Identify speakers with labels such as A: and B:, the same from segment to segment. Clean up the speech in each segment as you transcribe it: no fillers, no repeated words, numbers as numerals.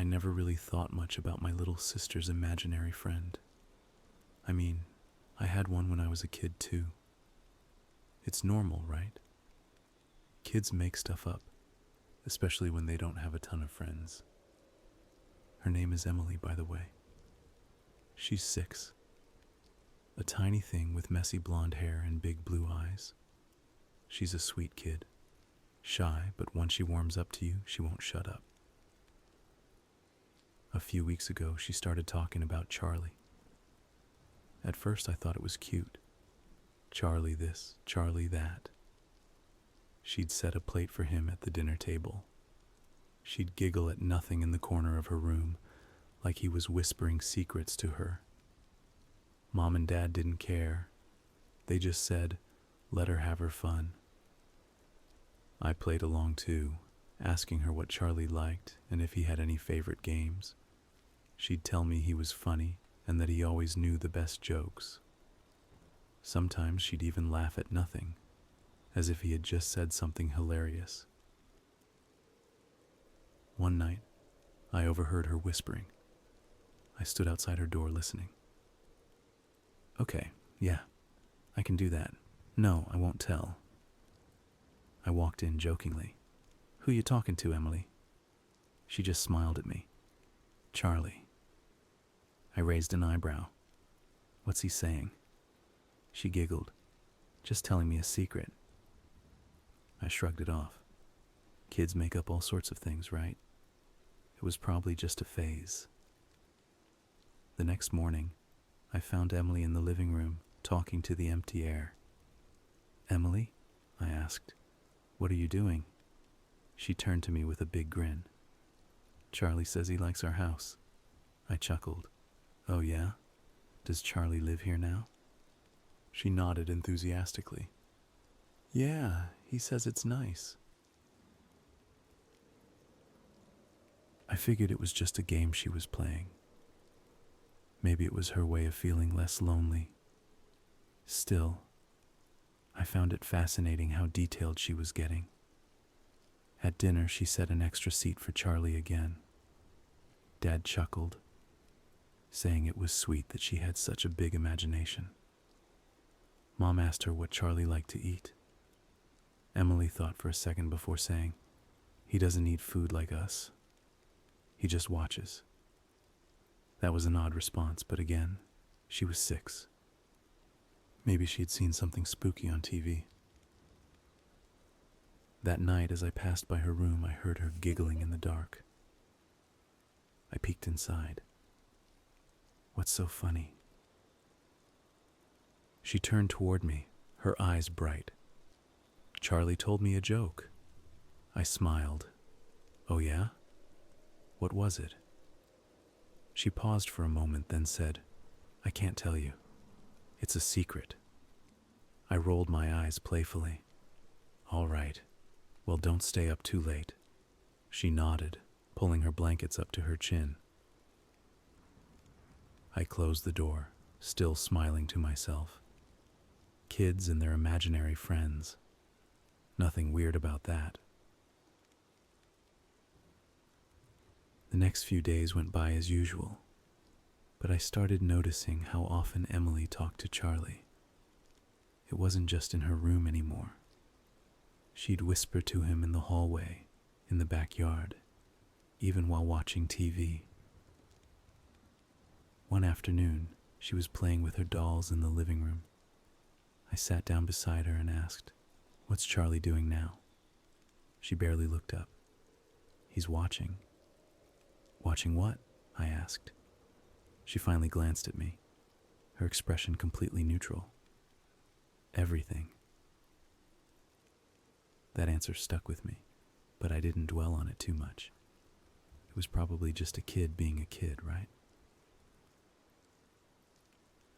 A: I never really thought much about my little sister's imaginary friend. I mean, I had one when I was a kid too. It's normal, right? Kids make stuff up, especially when they don't have a ton of friends. Her name is Emily, by the way. She's 6. A tiny thing with messy blonde hair and big blue eyes. She's a sweet kid. Shy, but once she warms up to you, she won't shut up. A few weeks ago, she started talking about Charlie. At first, I thought it was cute. Charlie this, Charlie that. She'd set a plate for him at the dinner table. She'd giggle at nothing in the corner of her room, like he was whispering secrets to her. Mom and Dad didn't care. They just said, let her have her fun. I played along too, asking her what Charlie liked and if he had any favorite games. She'd tell me he was funny and that he always knew the best jokes. Sometimes she'd even laugh at nothing, as if he had just said something hilarious. One night, I overheard her whispering. I stood outside her door listening. Okay, yeah, I can do that. No, I won't tell. I walked in jokingly. Who you talking to, Emily? She just smiled at me. Charlie. I raised an eyebrow. What's he saying? She giggled. Just telling me a secret. I shrugged it off. Kids make up all sorts of things, right? It was probably just a phase. The next morning, I found Emily in the living room, talking to the empty air. Emily? I asked. What are you doing? She turned to me with a big grin. Charlie says he likes our house. I chuckled. Oh yeah? Does Charlie live here now? She nodded enthusiastically. Yeah, he says it's nice. I figured it was just a game she was playing. Maybe it was her way of feeling less lonely. Still, I found it fascinating how detailed she was getting. At dinner, she set an extra seat for Charlie again. Dad chuckled, saying it was sweet that she had such a big imagination. Mom asked her what Charlie liked to eat. Emily thought for a second before saying, he doesn't eat food like us. He just watches. That was an odd response, but again, she was 6. Maybe she had seen something spooky on TV. That night, as I passed by her room, I heard her giggling in the dark. I peeked inside. What's so funny? She turned toward me, her eyes bright. Charlie told me a joke. I smiled. Oh yeah? What was it? She paused for a moment, then said, I can't tell you. It's a secret. I rolled my eyes playfully. All right. Well, don't stay up too late. She nodded, pulling her blankets up to her chin. I closed the door, still smiling to myself. Kids and their imaginary friends. Nothing weird about that. The next few days went by as usual, but I started noticing how often Emily talked to Charlie. It wasn't just in her room anymore. She'd whisper to him in the hallway, in the backyard, even while watching TV. One afternoon, she was playing with her dolls in the living room. I sat down beside her and asked, What's Charlie doing now? She barely looked up. He's watching. Watching what? I asked. She finally glanced at me, her expression completely neutral. Everything. That answer stuck with me, but I didn't dwell on it too much. It was probably just a kid being a kid, right?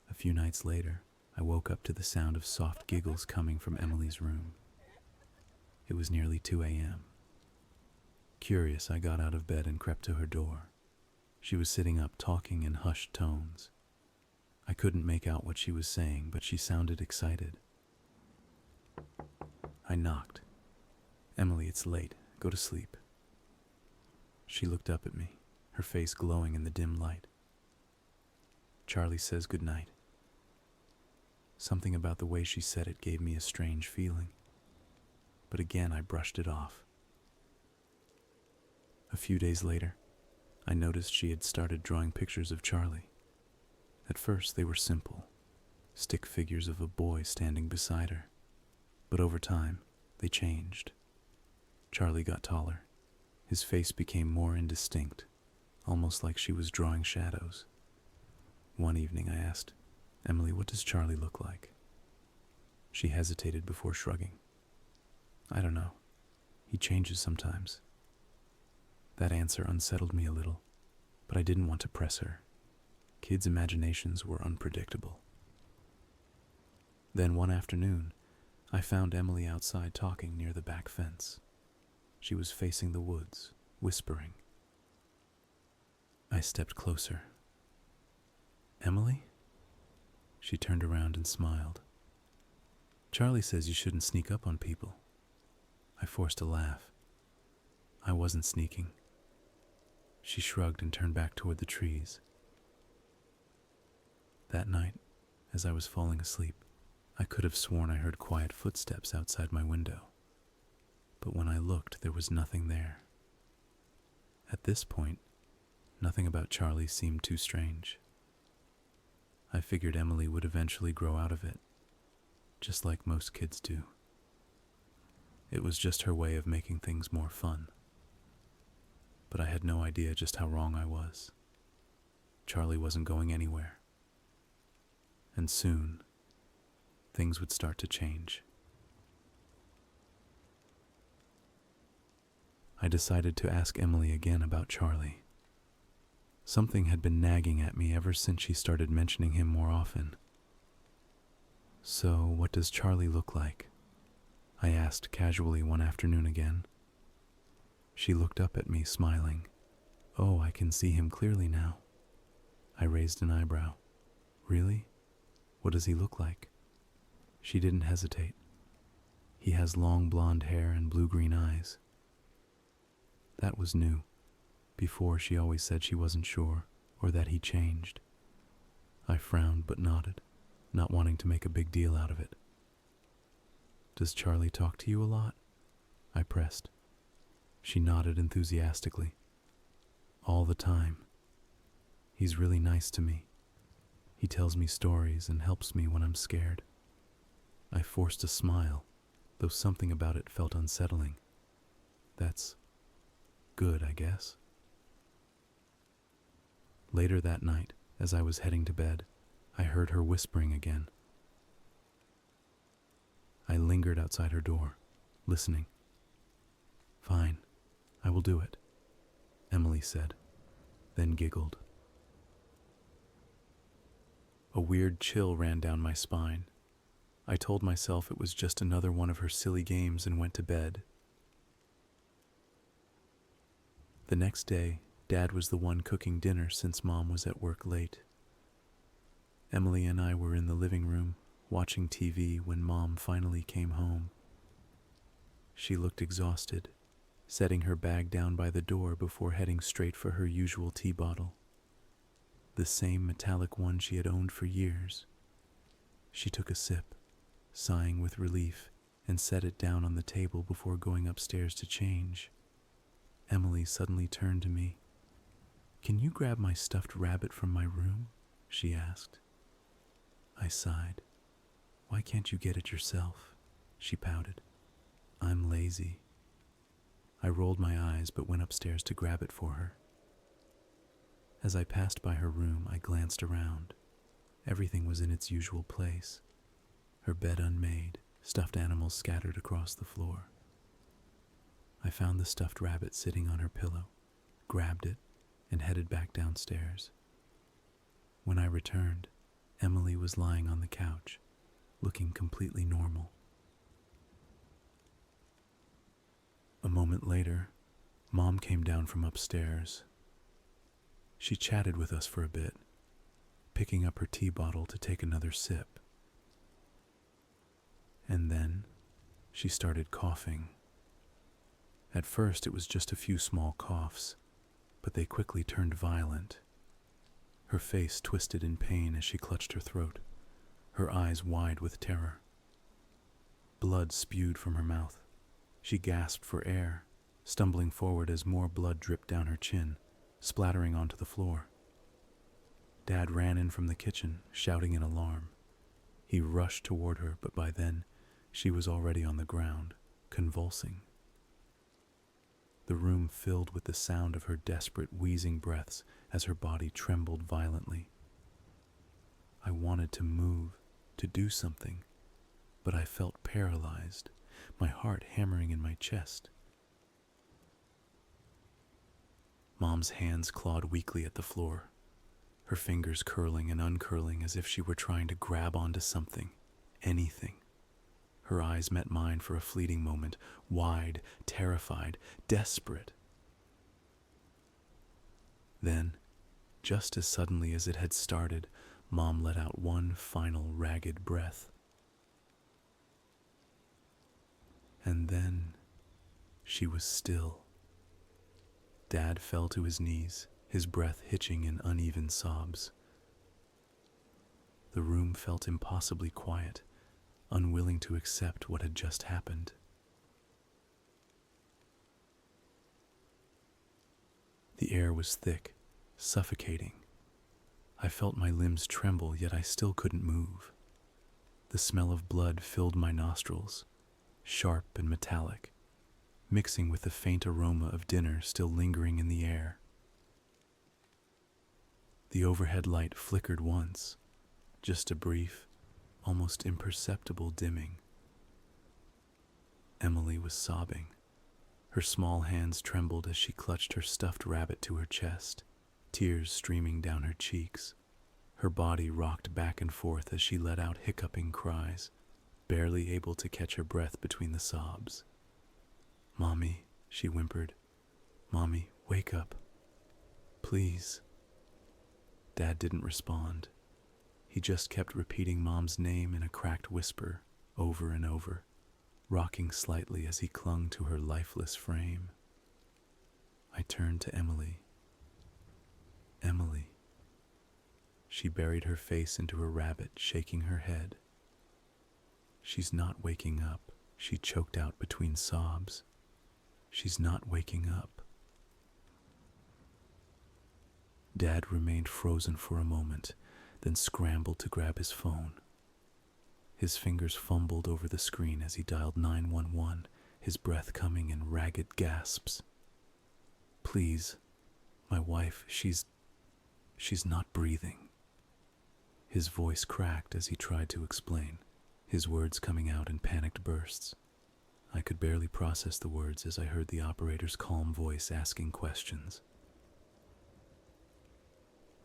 A: A few nights later, I woke up to the sound of soft giggles coming from Emily's room. It was nearly 2 a.m. Curious, I got out of bed and crept to her door. She was sitting up talking in hushed tones. I couldn't make out what she was saying, but she sounded excited. I knocked. Emily, it's late. Go to sleep. She looked up at me, her face glowing in the dim light. Charlie says goodnight. Something about the way she said it gave me a strange feeling, but again I brushed it off. A few days later, I noticed she had started drawing pictures of Charlie. At first they were simple, stick figures of a boy standing beside her, but over time they changed. Charlie got taller. His face became more indistinct, almost like she was drawing shadows. One evening I asked, "Emily, what does Charlie look like?" She hesitated before shrugging. "I don't know. He changes sometimes." That answer unsettled me a little, but I didn't want to press her. Kids' imaginations were unpredictable. Then one afternoon, I found Emily outside talking near the back fence. She was facing the woods, whispering. I stepped closer. "Emily?" She turned around and smiled. "Charlie says you shouldn't sneak up on people." I forced a laugh. I wasn't sneaking. She shrugged and turned back toward the trees. That night, as I was falling asleep, I could have sworn I heard quiet footsteps outside my window. But when I looked, there was nothing there. At this point, nothing about Charlie seemed too strange. I figured Emily would eventually grow out of it, just like most kids do. It was just her way of making things more fun. But I had no idea just how wrong I was. Charlie wasn't going anywhere. And soon, things would start to change. I decided to ask Emily again about Charlie. Something had been nagging at me ever since she started mentioning him more often. "So, what does Charlie look like?" I asked casually one afternoon again. She looked up at me, smiling. "Oh, I can see him clearly now." I raised an eyebrow. "Really? What does he look like?" She didn't hesitate. "He has long blonde hair and blue-green eyes." That was new. Before, she always said she wasn't sure, or that he changed. I frowned but nodded, not wanting to make a big deal out of it. "Does Charlie talk to you a lot?" I pressed. She nodded enthusiastically. "All the time. He's really nice to me. He tells me stories and helps me when I'm scared." I forced a smile, though something about it felt unsettling. That's good, I guess. Later that night, as I was heading to bed, I heard her whispering again. I lingered outside her door, listening. "Fine, I will do it," Emily said, then giggled. A weird chill ran down my spine. I told myself it was just another one of her silly games and went to bed. The next day, Dad was the one cooking dinner since Mom was at work late. Emily and I were in the living room, watching TV when Mom finally came home. She looked exhausted, setting her bag down by the door before heading straight for her usual tea bottle. The same metallic one she had owned for years. She took a sip, sighing with relief, and set it down on the table before going upstairs to change. Emily suddenly turned to me. "Can you grab my stuffed rabbit from my room?" she asked. I sighed. "Why can't you get it yourself?" she pouted. "I'm lazy." I rolled my eyes but went upstairs to grab it for her. As I passed by her room, I glanced around. Everything was in its usual place. Her bed unmade, stuffed animals scattered across the floor. I found the stuffed rabbit sitting on her pillow, grabbed it, and headed back downstairs. When I returned, Emily was lying on the couch, looking completely normal. A moment later, Mom came down from upstairs. She chatted with us for a bit, picking up her tea bottle to take another sip. And then she started coughing. At first it was just a few small coughs, but they quickly turned violent. Her face twisted in pain as she clutched her throat, her eyes wide with terror. Blood spewed from her mouth. She gasped for air, stumbling forward as more blood dripped down her chin, splattering onto the floor. Dad ran in from the kitchen, shouting in alarm. He rushed toward her, but by then, she was already on the ground, convulsing. The room filled with the sound of her desperate, wheezing breaths as her body trembled violently. I wanted to move, to do something, but I felt paralyzed, my heart hammering in my chest. Mom's hands clawed weakly at the floor, her fingers curling and uncurling as if she were trying to grab onto something, anything. Her eyes met mine for a fleeting moment, wide, terrified, desperate. Then, just as suddenly as it had started, Mom let out one final ragged breath. And then she was still. Dad fell to his knees, his breath hitching in uneven sobs. The room felt impossibly quiet, unwilling to accept what had just happened. The air was thick, suffocating. I felt my limbs tremble, yet I still couldn't move. The smell of blood filled my nostrils, sharp and metallic, mixing with the faint aroma of dinner still lingering in the air. The overhead light flickered once, just a brief, almost imperceptible dimming. Emily was sobbing. Her small hands trembled as she clutched her stuffed rabbit to her chest, tears streaming down her cheeks. Her body rocked back and forth as she let out hiccuping cries, barely able to catch her breath between the sobs. "Mommy," she whimpered. "Mommy, wake up. Please." Dad didn't respond. He just kept repeating Mom's name in a cracked whisper, over and over, rocking slightly as he clung to her lifeless frame. I turned to Emily. "Emily." She buried her face into her rabbit, shaking her head. "She's not waking up," she choked out between sobs. "She's not waking up." Dad remained frozen for a moment, then scrambled to grab his phone. His fingers fumbled over the screen as he dialed 911, his breath coming in ragged gasps. "Please, my wife, she's not breathing." His voice cracked as he tried to explain, his words coming out in panicked bursts. I could barely process the words as I heard the operator's calm voice asking questions.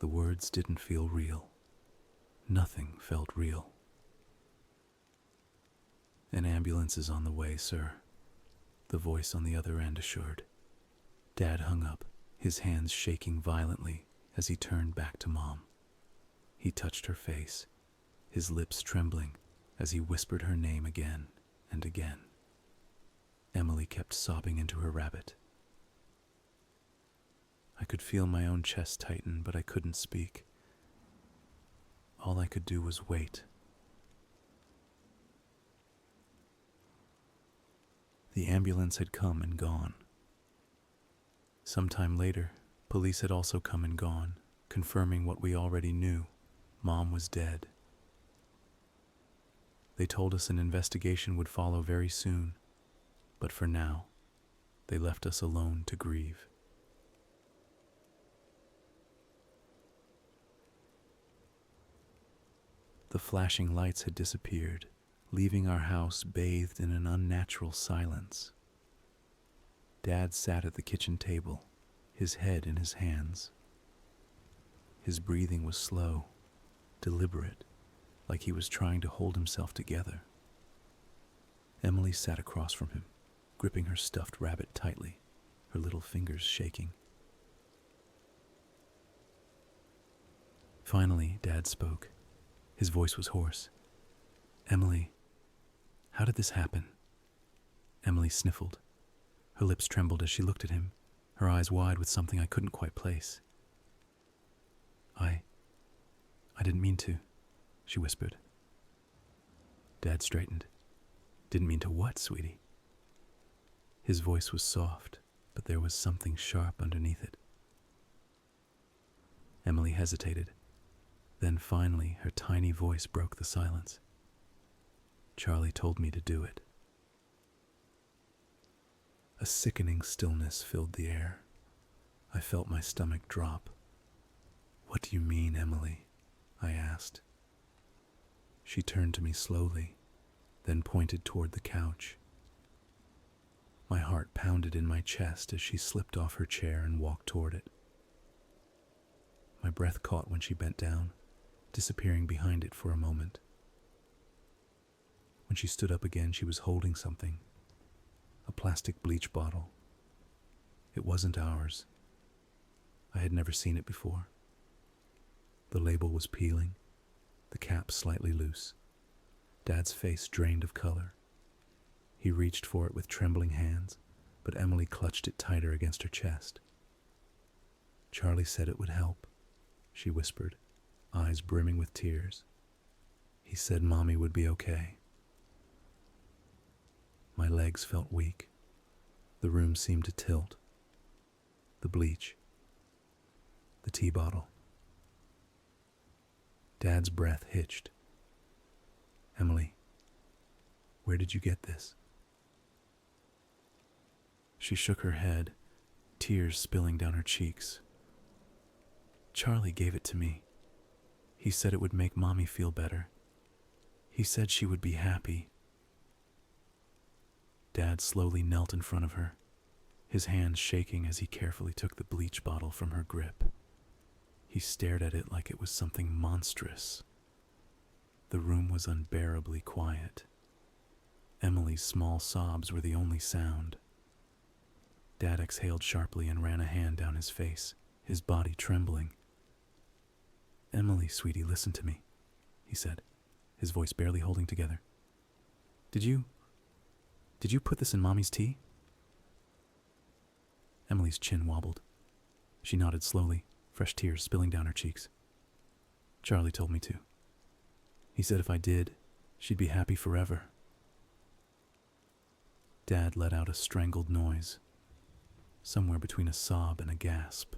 A: The words didn't feel real. Nothing felt real. "An ambulance is on the way, sir," the voice on the other end assured. Dad hung up, his hands shaking violently as he turned back to Mom. He touched her face, his lips trembling as he whispered her name again and again. Emily kept sobbing into her rabbit. I could feel my own chest tighten, but I couldn't speak. All I could do was wait. The ambulance had come and gone. Sometime later, police had also come and gone, confirming what we already knew. Mom was dead. They told us an investigation would follow very soon, but for now, they left us alone to grieve. The flashing lights had disappeared, leaving our house bathed in an unnatural silence. Dad sat at the kitchen table, his head in his hands. His breathing was slow, deliberate, like he was trying to hold himself together. Emily sat across from him, gripping her stuffed rabbit tightly, her little fingers shaking. Finally, Dad spoke. His voice was hoarse. "Emily, how did this happen?" Emily sniffled. Her lips trembled as she looked at him, her eyes wide with something I couldn't quite place. I didn't mean to, she whispered. Dad straightened. Didn't mean to what, sweetie? His voice was soft, but there was something sharp underneath it. Emily hesitated. Then finally, her tiny voice broke the silence. Charlie told me to do it. A sickening stillness filled the air. I felt my stomach drop. What do you mean, Emily? I asked. She turned to me slowly, then pointed toward the couch. My heart pounded in my chest as she slipped off her chair and walked toward it. My breath caught when she bent down, disappearing behind it for a moment. When she stood up again, she was holding something, a plastic bleach bottle. It wasn't ours. I had never seen it before. The label was peeling, the cap slightly loose. Dad's face drained of color. He reached for it with trembling hands, but Emily clutched it tighter against her chest. Charlie said it would help, she whispered, eyes brimming with tears. He said Mommy would be okay. My legs felt weak. The room seemed to tilt. The bleach. The tea bottle. Dad's breath hitched. Emily, where did you get this? She shook her head, tears spilling down her cheeks. Charlie gave it to me. He said it would make Mommy feel better. He said she would be happy. Dad slowly knelt in front of her, his hands shaking as he carefully took the bleach bottle from her grip. He stared at it like it was something monstrous. The room was unbearably quiet. Emily's small sobs were the only sound. Dad exhaled sharply and ran a hand down his face, his body trembling. Emily, sweetie, listen to me, he said, his voice barely holding together. Did you put this in Mommy's tea? Emily's chin wobbled. She nodded slowly, fresh tears spilling down her cheeks. Charlie told me to. He said if I did, she'd be happy forever. Dad let out a strangled noise, somewhere between a sob and a gasp.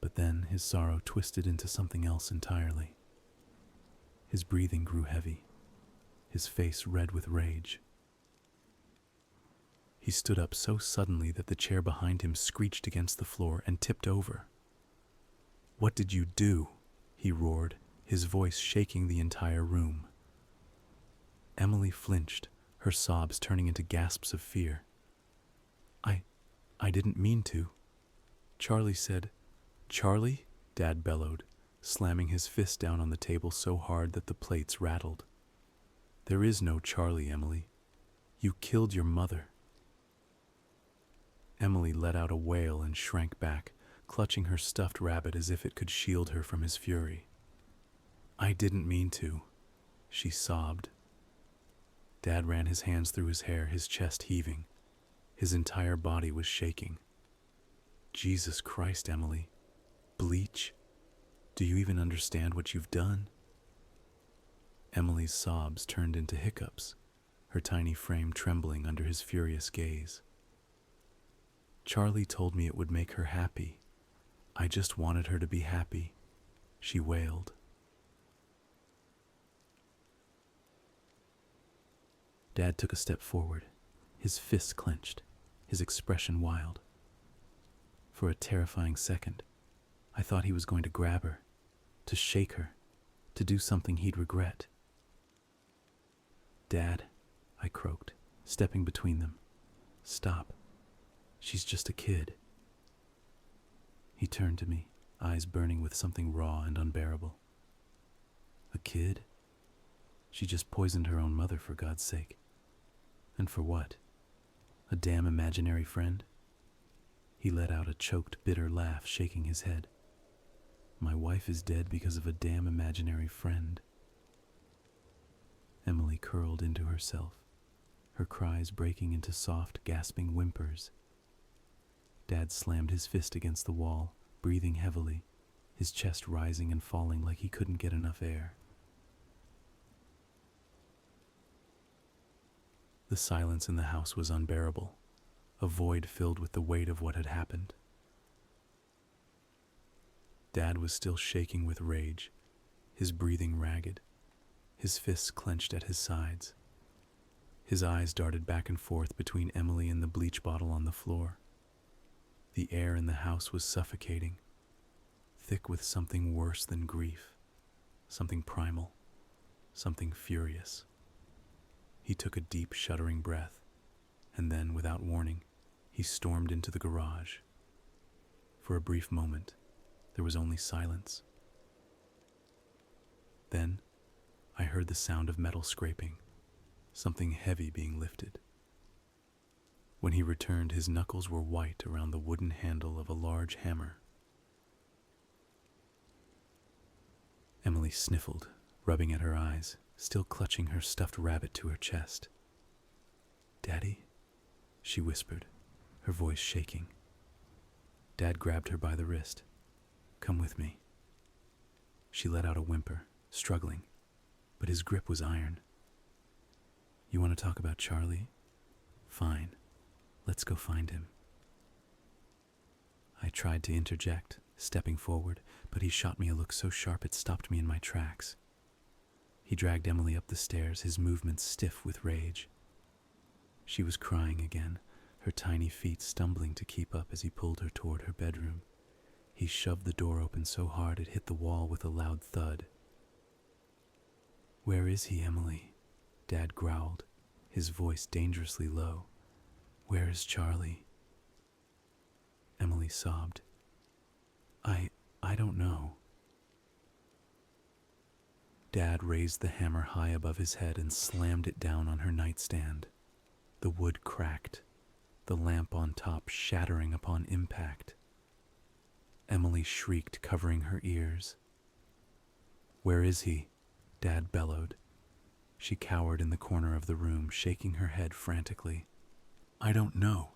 A: But then his sorrow twisted into something else entirely. His breathing grew heavy, his face red with rage. He stood up so suddenly that the chair behind him screeched against the floor and tipped over. What did you do? He roared, his voice shaking the entire room. Emily flinched, her sobs turning into gasps of fear. I didn't mean to. Charlie said, Charlie? Dad bellowed, slamming his fist down on the table so hard that the plates rattled. There is no Charlie, Emily. You killed your mother. Emily let out a wail and shrank back, clutching her stuffed rabbit as if it could shield her from his fury. I didn't mean to, she sobbed. Dad ran his hands through his hair, his chest heaving. His entire body was shaking. Jesus Christ, Emily. Bleach? Do you even understand what you've done? Emily's sobs turned into hiccups, her tiny frame trembling under his furious gaze. Charlie told me it would make her happy. I just wanted her to be happy, she wailed. Dad took a step forward, his fists clenched, his expression wild. For a terrifying second, I thought he was going to grab her, to shake her, to do something he'd regret. Dad, I croaked, stepping between them. Stop. She's just a kid. He turned to me, eyes burning with something raw and unbearable. A kid? She just poisoned her own mother, for God's sake. And for what? A damn imaginary friend? He let out a choked, bitter laugh, shaking his head. My wife is dead because of a damn imaginary friend. Emily curled into herself, her cries breaking into soft, gasping whimpers. Dad slammed his fist against the wall, breathing heavily, his chest rising and falling like he couldn't get enough air. The silence in the house was unbearable, a void filled with the weight of what had happened. Dad was still shaking with rage, his breathing ragged, his fists clenched at his sides. His eyes darted back and forth between Emily and the bleach bottle on the floor. The air in the house was suffocating, thick with something worse than grief, something primal, something furious. He took a deep, shuddering breath, and then, without warning, he stormed into the garage. For a brief moment, there was only silence. Then, I heard the sound of metal scraping, something heavy being lifted. When he returned, his knuckles were white around the wooden handle of a large hammer. Emily sniffled, rubbing at her eyes, still clutching her stuffed rabbit to her chest. "Daddy?" she whispered, her voice shaking. Dad grabbed her by the wrist. "Come with me." She let out a whimper, struggling, but his grip was iron. "You want to talk about Charlie? Fine. Let's go find him." I tried to interject, stepping forward, but he shot me a look so sharp it stopped me in my tracks. He dragged Emily up the stairs, his movements stiff with rage. She was crying again, her tiny feet stumbling to keep up as he pulled her toward her bedroom. He shoved the door open so hard it hit the wall with a loud thud. "Where is he, Emily?" Dad growled, his voice dangerously low. "Where is Charlie?" Emily sobbed. I don't know." Dad raised the hammer high above his head and slammed it down on her nightstand. The wood cracked, the lamp on top shattering upon impact. Emily shrieked, covering her ears. "Where is he?" Dad bellowed. She cowered in the corner of the room, shaking her head frantically. "I don't know."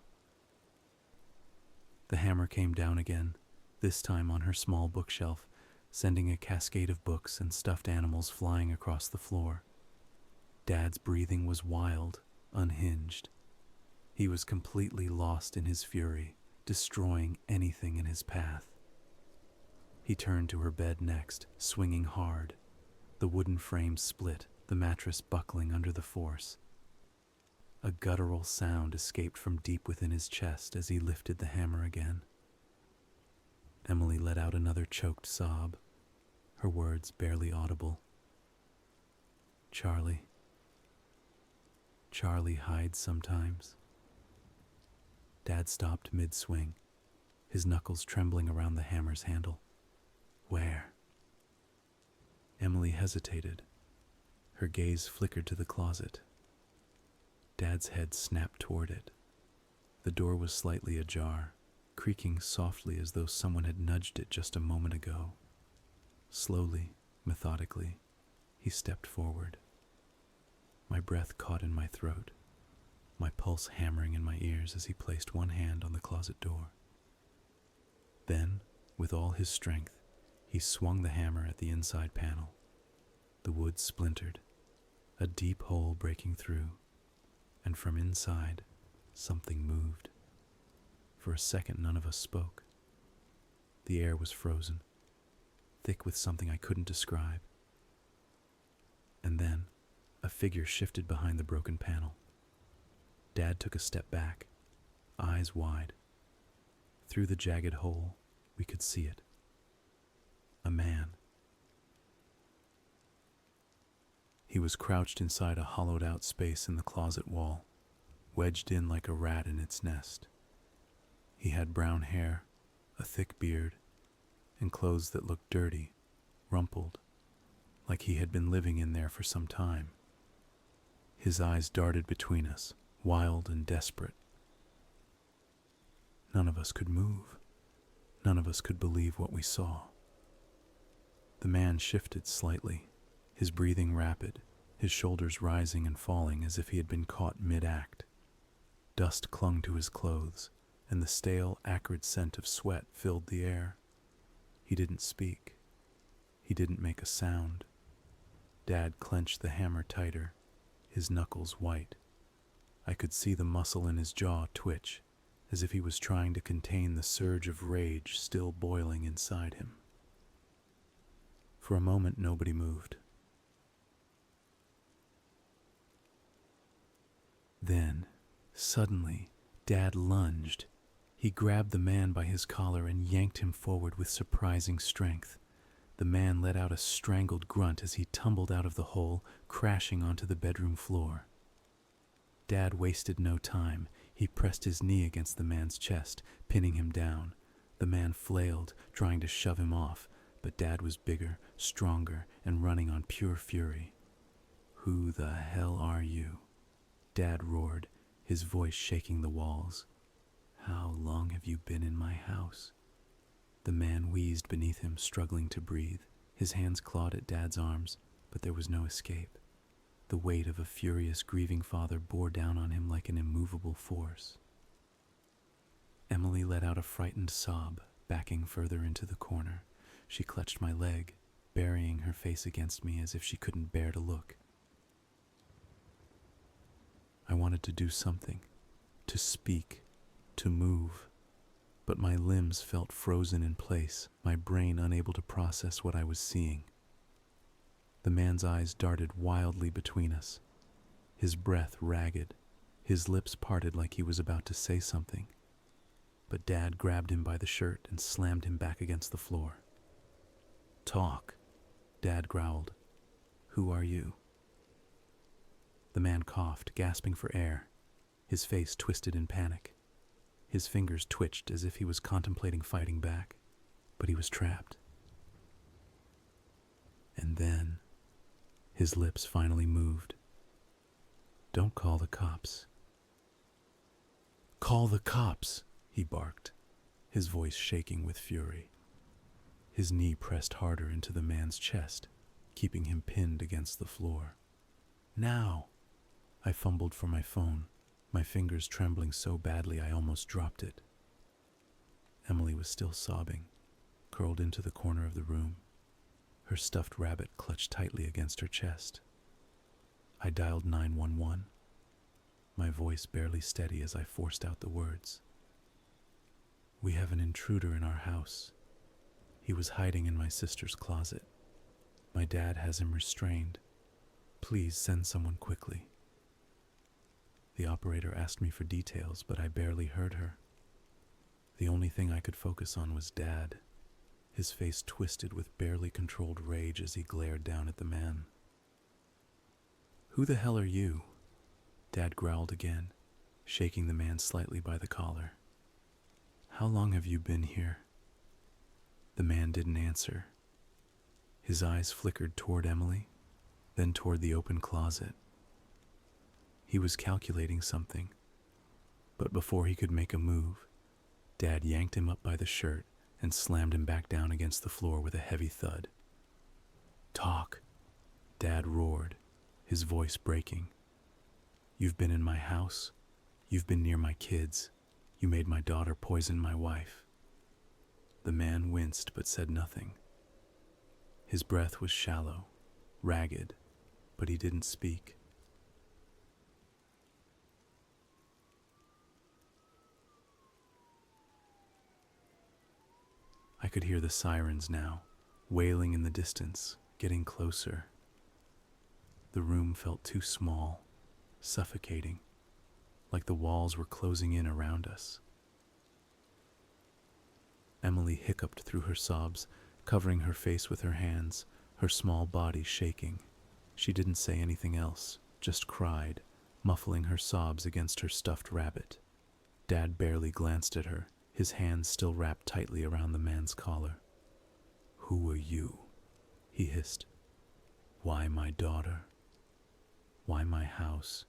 A: The hammer came down again, this time on her small bookshelf, sending a cascade of books and stuffed animals flying across the floor. Dad's breathing was wild, unhinged. He was completely lost in his fury, destroying anything in his path. He turned to her bed next, swinging hard. The wooden frame split, the mattress buckling under the force. A guttural sound escaped from deep within his chest as he lifted the hammer again. Emily let out another choked sob, her words barely audible. Charlie hides sometimes." Dad stopped mid-swing, his knuckles trembling around the hammer's handle. "Where?" Emily hesitated. Her gaze flickered to the closet. Dad's head snapped toward it. The door was slightly ajar, creaking softly as though someone had nudged it just a moment ago. Slowly, methodically, he stepped forward. My breath caught in my throat, my pulse hammering in my ears as he placed one hand on the closet door. Then, with all his strength, he swung the hammer at the inside panel. The wood splintered, a deep hole breaking through, and from inside, something moved. For a second, none of us spoke. The air was frozen, thick with something I couldn't describe. And then, a figure shifted behind the broken panel. Dad took a step back, eyes wide. Through the jagged hole, we could see it. A man. He was crouched inside a hollowed-out space in the closet wall, wedged in like a rat in its nest. He had brown hair, a thick beard, and clothes that looked dirty, rumpled, like he had been living in there for some time. His eyes darted between us, wild and desperate. None of us could move. None of us could believe what we saw. The man shifted slightly, his breathing rapid, his shoulders rising and falling as if he had been caught mid-act. Dust clung to his clothes, and the stale, acrid scent of sweat filled the air. He didn't speak. He didn't make a sound. Dad clenched the hammer tighter, his knuckles white. I could see the muscle in his jaw twitch, as if he was trying to contain the surge of rage still boiling inside him. For a moment, nobody moved. Then, suddenly, Dad lunged. He grabbed the man by his collar and yanked him forward with surprising strength. The man let out a strangled grunt as he tumbled out of the hole, crashing onto the bedroom floor. Dad wasted no time. He pressed his knee against the man's chest, pinning him down. The man flailed, trying to shove him off, but Dad was bigger, stronger, and running on pure fury. "Who the hell are you?" Dad roared, his voice shaking the walls. "How long have you been in my house?" The man wheezed beneath him, struggling to breathe. His hands clawed at Dad's arms, but there was no escape. The weight of a furious, grieving father bore down on him like an immovable force. Emily let out a frightened sob, backing further into the corner. She clutched my leg, burying her face against me as if she couldn't bear to look. I wanted to do something, to speak, to move, but my limbs felt frozen in place, my brain unable to process what I was seeing. The man's eyes darted wildly between us, his breath ragged, his lips parted like he was about to say something. But Dad grabbed him by the shirt and slammed him back against the floor. "Talk," Dad growled. "Who are you?" The man coughed, gasping for air, his face twisted in panic. His fingers twitched as if he was contemplating fighting back, but he was trapped. And then, his lips finally moved. "Don't call the cops." "Call the cops," he barked, his voice shaking with fury. His knee pressed harder into the man's chest, keeping him pinned against the floor. "Now!" I fumbled for my phone, my fingers trembling so badly I almost dropped it. Emily was still sobbing, curled into the corner of the room, her stuffed rabbit clutched tightly against her chest. I dialed 911, my voice barely steady as I forced out the words. "We have an intruder in our house. He was hiding in my sister's closet. My dad has him restrained. Please send someone quickly." The operator asked me for details, but I barely heard her. The only thing I could focus on was Dad, his face twisted with barely controlled rage as he glared down at the man. "Who the hell are you?" Dad growled again, shaking the man slightly by the collar. "How long have you been here?" The man didn't answer. His eyes flickered toward Emily, then toward the open closet. He was calculating something, but before he could make a move, Dad yanked him up by the shirt and slammed him back down against the floor with a heavy thud. "Talk," Dad roared, his voice breaking. "You've been in my house. You've been near my kids. You made my daughter poison my wife." The man winced but said nothing. His breath was shallow, ragged, but he didn't speak. I could hear the sirens now, wailing in the distance, getting closer. The room felt too small, suffocating, like the walls were closing in around us. Emily hiccuped through her sobs, covering her face with her hands, her small body shaking. She didn't say anything else, just cried, muffling her sobs against her stuffed rabbit. Dad barely glanced at her, his hands still wrapped tightly around the man's collar. "Who are you?" he hissed. "Why my daughter? Why my house?"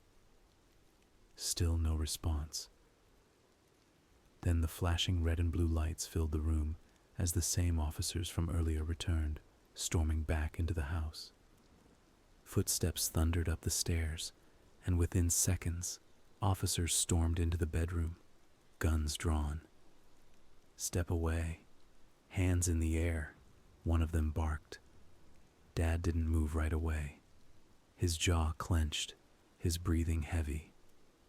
A: Still no response. Then the flashing red and blue lights filled the room as the same officers from earlier returned, storming back into the house. Footsteps thundered up the stairs, and within seconds, officers stormed into the bedroom. guns drawn. "Step away. Hands in the air," one of them barked. Dad didn't move right away. His jaw clenched, his breathing heavy.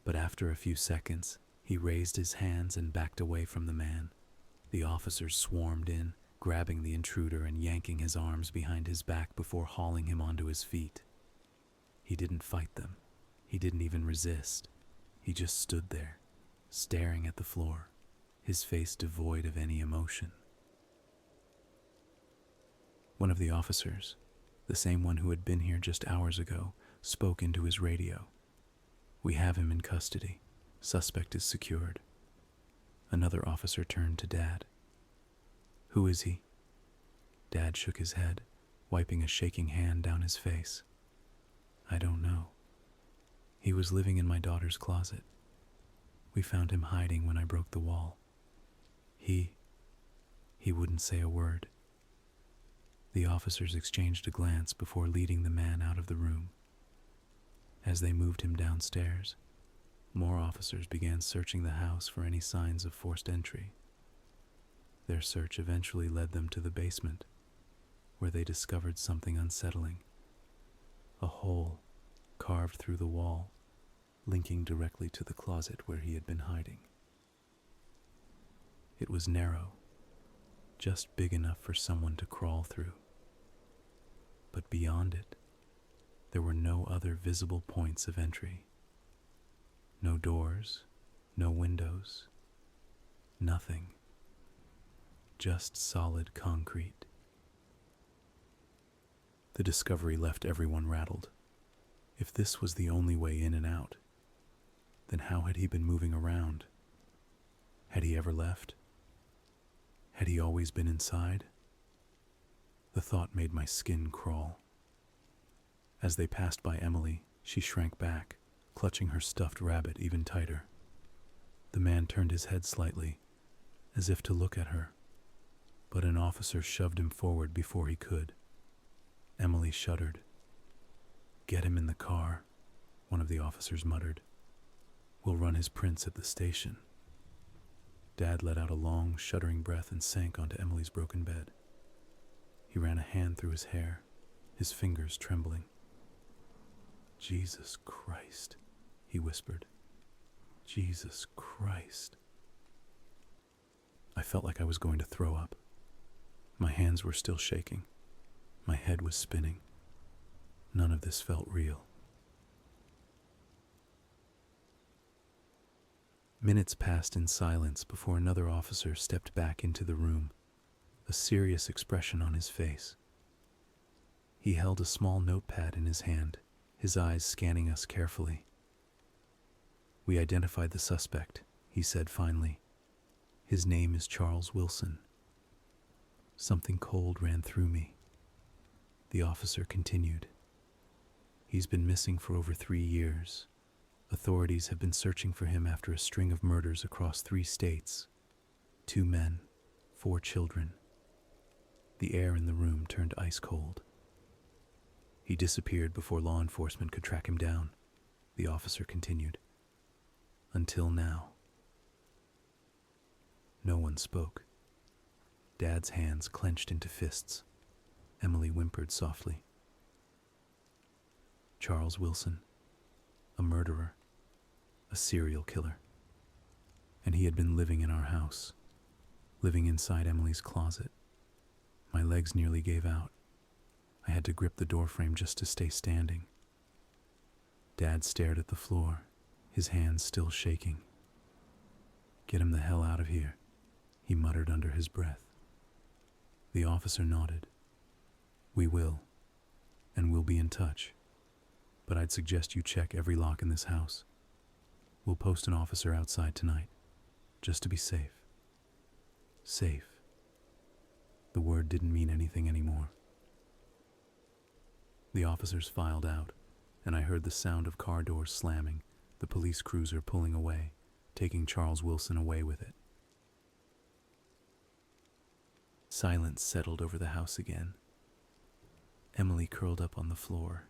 A: But after a few seconds, he raised his hands and backed away from the man. The officers swarmed in, grabbing the intruder and yanking his arms behind his back before hauling him onto his feet. He didn't fight them. He didn't even resist. He just stood there, staring at the floor, his face devoid of any emotion. One of the officers, the same one who had been here just hours ago, spoke into his radio. "We have him in custody. Suspect is secured." Another officer turned to Dad. "Who is he?" Dad shook his head, wiping a shaking hand down his face. "I don't know. He was living in my daughter's closet. We found him hiding when I broke the wall. He wouldn't say a word." The officers exchanged a glance before leading the man out of the room. As they moved him downstairs, more officers began searching the house for any signs of forced entry. Their search eventually led them to the basement, where they discovered something unsettling. A hole carved through the wall, linking directly to the closet where he had been hiding. It was narrow, just big enough for someone to crawl through. But beyond it, there were no other visible points of entry. No doors, no windows, nothing. Just solid concrete. The discovery left everyone rattled. If this was the only way in and out, then how had he been moving around? Had he ever left? Had he always been inside? The thought made my skin crawl. As they passed by Emily, she shrank back, clutching her stuffed rabbit even tighter. The man turned his head slightly, as if to look at her, but an officer shoved him forward before he could. Emily shuddered. "Get him in the car," one of the officers muttered. "We'll run his prints at the station." Dad let out a long, shuddering breath and sank onto Emily's broken bed. He ran a hand through his hair, his fingers trembling. "Jesus Christ," he whispered. "Jesus Christ." I felt like I was going to throw up. My hands were still shaking. My head was spinning. None of this felt real. Minutes passed in silence before another officer stepped back into the room, a serious expression on his face. He held a small notepad in his hand, his eyes scanning us carefully. "We identified the suspect," he said finally. "His name is Charles Wilson." Something cold ran through me. The officer continued. "He's been missing for over 3 years. Authorities have been searching for him after a string of murders across 3 states. 2 men, 4 children. The air in the room turned ice cold. He disappeared before law enforcement could track him down," the officer continued. "Until now." No one spoke. Dad's hands clenched into fists. Emily whimpered softly. Charles Wilson, a murderer, a serial killer. And he had been living in our house, living inside Emily's closet. My legs nearly gave out. I had to grip the doorframe just to stay standing. Dad stared at the floor, his hands still shaking. "Get him the hell out of here," he muttered under his breath. The officer nodded. "We will, and we'll be in touch. But I'd suggest you check every lock in this house. We'll post an officer outside tonight, just to be safe." Safe. The word didn't mean anything anymore. The officers filed out, and I heard the sound of car doors slamming, the police cruiser pulling away, taking Charles Wilson away with it. Silence settled over the house again. Emily curled up on the floor,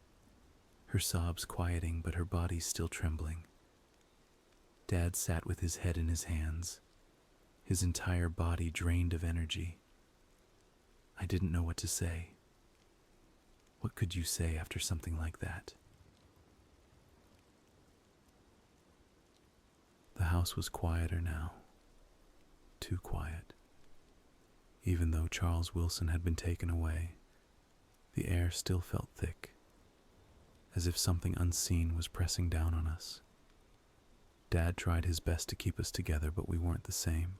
A: her sobs quieting but her body still trembling. Dad sat with his head in his hands, his entire body drained of energy. I didn't know what to say. What could you say after something like that? The house was quieter now. Too quiet. Even though Charles Wilson had been taken away, the air still felt thick, as if something unseen was pressing down on us. Dad tried his best to keep us together, but we weren't the same.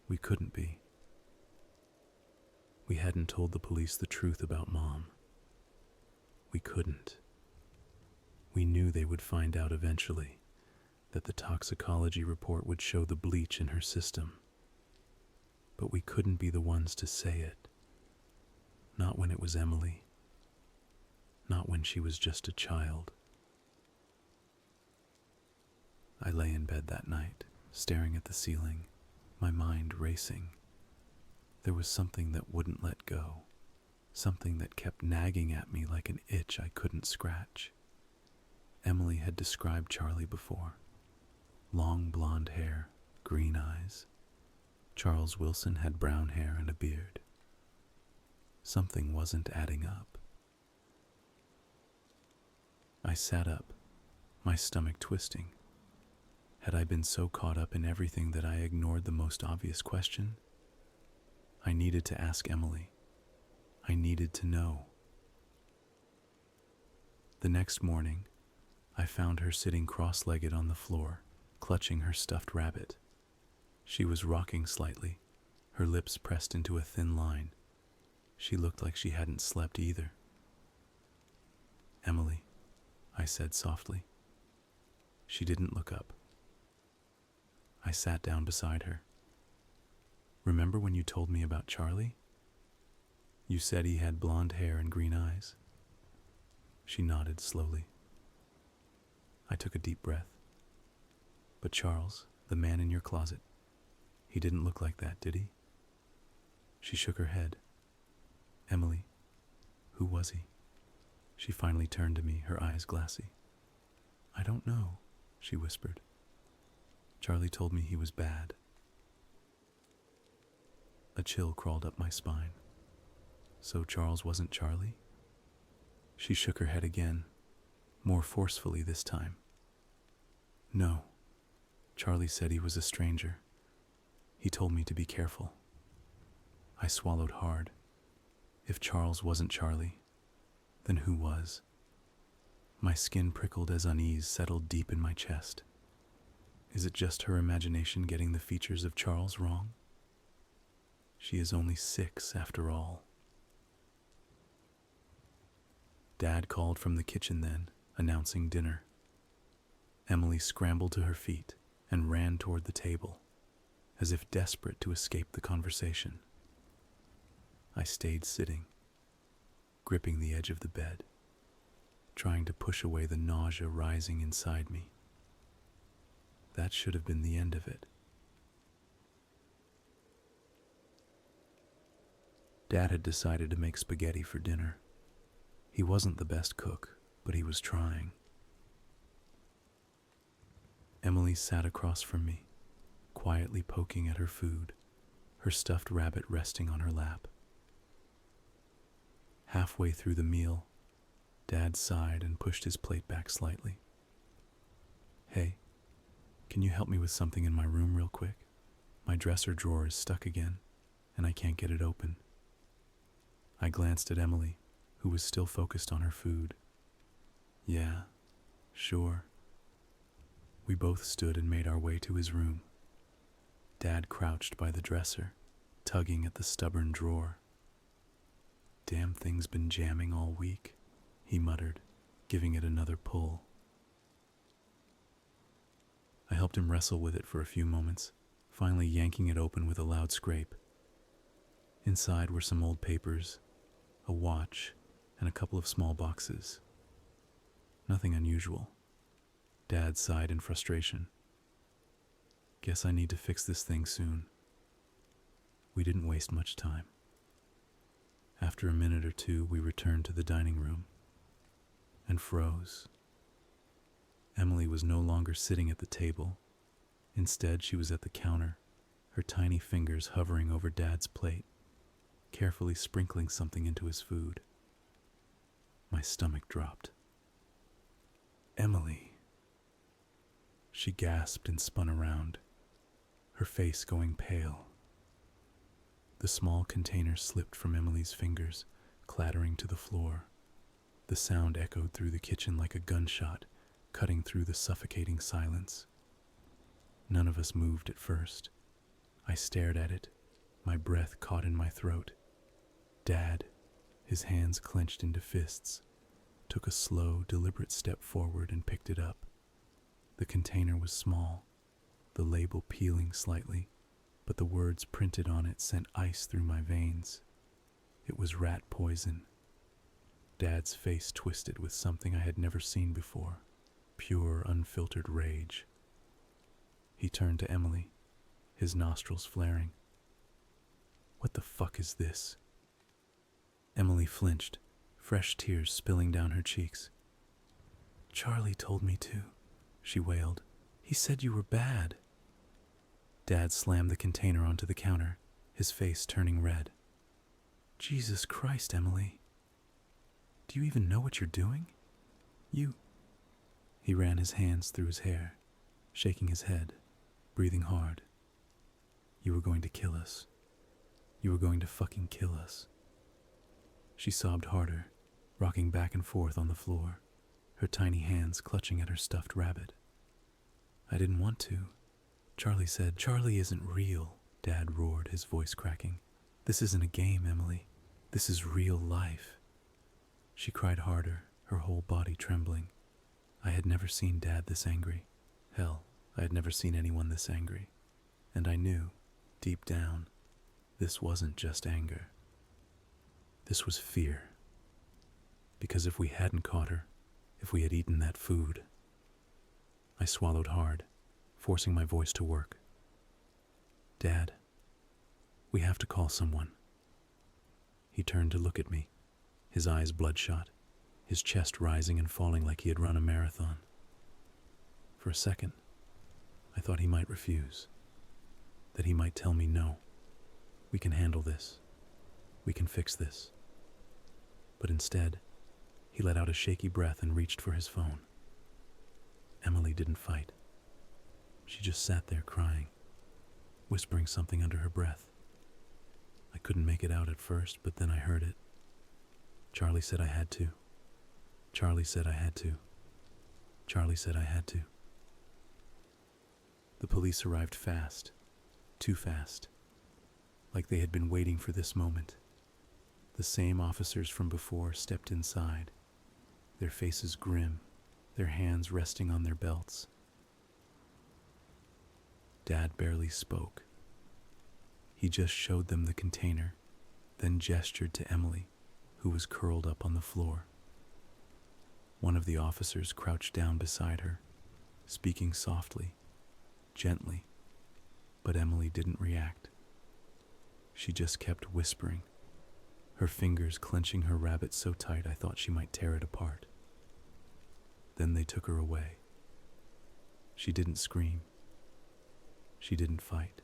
A: We couldn't be. We hadn't told the police the truth about Mom. We couldn't. We knew they would find out eventually, that the toxicology report would show the bleach in her system. But we couldn't be the ones to say it. Not when it was Emily. Not when she was just a child. I lay in bed that night, staring at the ceiling, my mind racing. There was something that wouldn't let go, something that kept nagging at me like an itch I couldn't scratch. Emily had described Charlie before. Long blonde hair, green eyes. Charles Wilson had brown hair and a beard. Something wasn't adding up. I sat up, my stomach twisting. Had I been so caught up in everything that I ignored the most obvious question? I needed to ask Emily. I needed to know. The next morning, I found her sitting cross-legged on the floor, clutching her stuffed rabbit. She was rocking slightly, her lips pressed into a thin line. She looked like she hadn't slept either. "Emily," I said softly. She didn't look up. I sat down beside her. "Remember when you told me about Charlie? You said he had blonde hair and green eyes." She nodded slowly. I took a deep breath. "But Charles, the man in your closet, he didn't look like that, did he?" She shook her head. "Emily, who was he?" She finally turned to me, her eyes glassy. "I don't know," she whispered. "Charlie told me he was bad." A chill crawled up my spine. So Charles wasn't Charlie? She shook her head again, more forcefully this time. "No. Charlie said he was a stranger. He told me to be careful." I swallowed hard. If Charles wasn't Charlie, then who was? My skin prickled as unease settled deep in my chest. Is it just her imagination getting the features of Charles wrong? She is only 6 after all. Dad called from the kitchen then, announcing dinner. Emily scrambled to her feet and ran toward the table, as if desperate to escape the conversation. I stayed sitting, gripping the edge of the bed, trying to push away the nausea rising inside me. That should have been the end of it. Dad had decided to make spaghetti for dinner. He wasn't the best cook, but he was trying. Emily sat across from me, quietly poking at her food, her stuffed rabbit resting on her lap. Halfway through the meal, Dad sighed and pushed his plate back slightly. "Hey, can you help me with something in my room real quick? My dresser drawer is stuck again, and I can't get it open." I glanced at Emily, who was still focused on her food. "Yeah, sure." We both stood and made our way to his room. Dad crouched by the dresser, tugging at the stubborn drawer. "Damn thing's been jamming all week," he muttered, giving it another pull. I helped him wrestle with it for a few moments, finally yanking it open with a loud scrape. Inside were some old papers, a watch, and a couple of small boxes. Nothing unusual. Dad sighed in frustration. "Guess I need to fix this thing soon." We didn't waste much time. After a minute or two, we returned to the dining room and froze. Emily was no longer sitting at the table. Instead, she was at the counter, her tiny fingers hovering over Dad's plate, carefully sprinkling something into his food. My stomach dropped. "Emily." She gasped and spun around, her face going pale. The small container slipped from Emily's fingers, clattering to the floor. The sound echoed through the kitchen like a gunshot, cutting through the suffocating silence. None of us moved at first. I stared at it, my breath caught in my throat. Dad, his hands clenched into fists, took a slow, deliberate step forward and picked it up. The container was small, the label peeling slightly, but the words printed on it sent ice through my veins. It was rat poison. Dad's face twisted with something I had never seen before, pure, unfiltered rage. He turned to Emily, his nostrils flaring. "What the fuck is this?" Emily flinched, fresh tears spilling down her cheeks. "Charlie told me to," she wailed. "He said you were bad." Dad slammed the container onto the counter, his face turning red. "Jesus Christ, Emily. Do you even know what you're doing? You..." He ran his hands through his hair, shaking his head, breathing hard. "You were going to kill us. You were going to fucking kill us." She sobbed harder, rocking back and forth on the floor, her tiny hands clutching at her stuffed rabbit. "I didn't want to," Charlie said. "Charlie isn't real," Dad roared, his voice cracking. "This isn't a game, Emily. This is real life." She cried harder, her whole body trembling. I had never seen Dad this angry. Hell, I had never seen anyone this angry. And I knew, deep down, this wasn't just anger. This was fear. Because if we hadn't caught her, if we had eaten that food... I swallowed hard, forcing my voice to work. "Dad, we have to call someone." He turned to look at me, his eyes bloodshot, his chest rising and falling like he had run a marathon. For a second, I thought he might refuse, that he might tell me, "No, we can handle this. We can fix this." But instead, he let out a shaky breath and reached for his phone. Emily didn't fight. She just sat there crying, whispering something under her breath. I couldn't make it out at first, but then I heard it. "Charlie said I had to. Charlie said I had to. Charlie said I had to." The police arrived fast, too fast, like they had been waiting for this moment. The same officers from before stepped inside, their faces grim, their hands resting on their belts. Dad barely spoke. He just showed them the container, then gestured to Emily, who was curled up on the floor. One of the officers crouched down beside her, speaking softly, gently, but Emily didn't react. She just kept whispering, her fingers clenching her rabbit so tight I thought she might tear it apart. Then they took her away. She didn't scream. She didn't fight.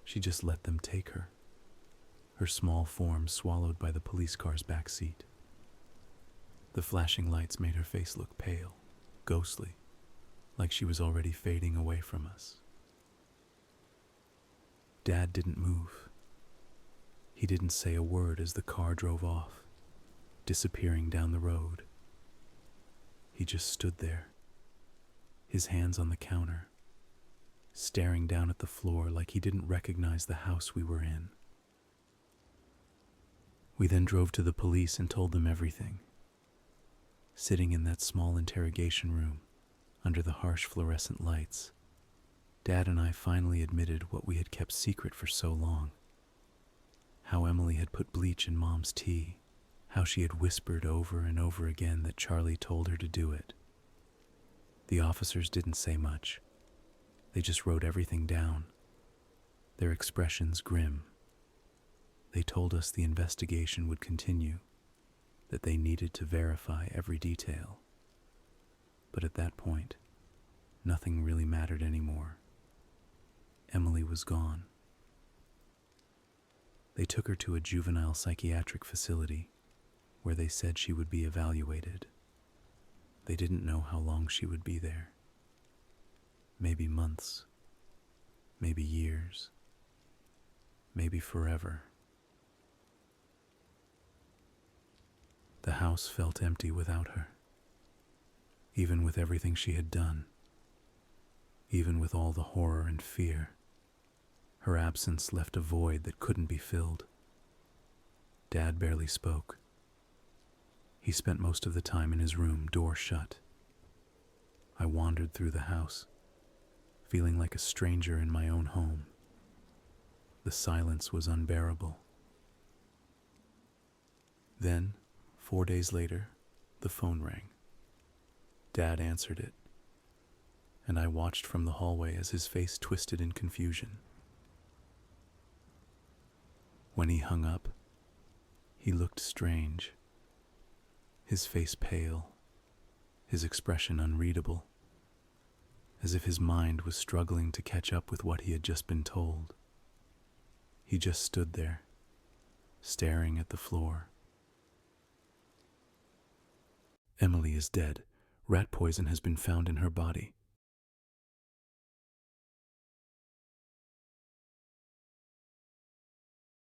A: She just let them take her, her small form swallowed by the police car's back seat. The flashing lights made her face look pale, ghostly, like she was already fading away from us. Dad didn't move. He didn't say a word as the car drove off, disappearing down the road. He just stood there, his hands on the counter, staring down at the floor like he didn't recognize the house we were in. We then drove to the police and told them everything. Sitting in that small interrogation room, under the harsh fluorescent lights, Dad and I finally admitted what we had kept secret for so long. How Emily had put bleach in Mom's tea, how she had whispered over and over again that Charlie told her to do it. The officers didn't say much. They just wrote everything down, their expressions grim. They told us the investigation would continue, that they needed to verify every detail. But at that point, nothing really mattered anymore. Emily was gone. They took her to a juvenile psychiatric facility where they said she would be evaluated. They didn't know how long she would be there. Maybe months, maybe years, maybe forever. The house felt empty without her, even with everything she had done, even with all the horror and fear. Her absence left a void that couldn't be filled. Dad barely spoke. He spent most of the time in his room, door shut. I wandered through the house, feeling like a stranger in my own home. The silence was unbearable. Then, 4 days later, the phone rang. Dad answered it, and I watched from the hallway as his face twisted in confusion. When he hung up, he looked strange, his face pale, his expression unreadable, as if his mind was struggling to catch up with what he had just been told. He just stood there, staring at the floor. Emily is dead. Rat poison has been found in her body.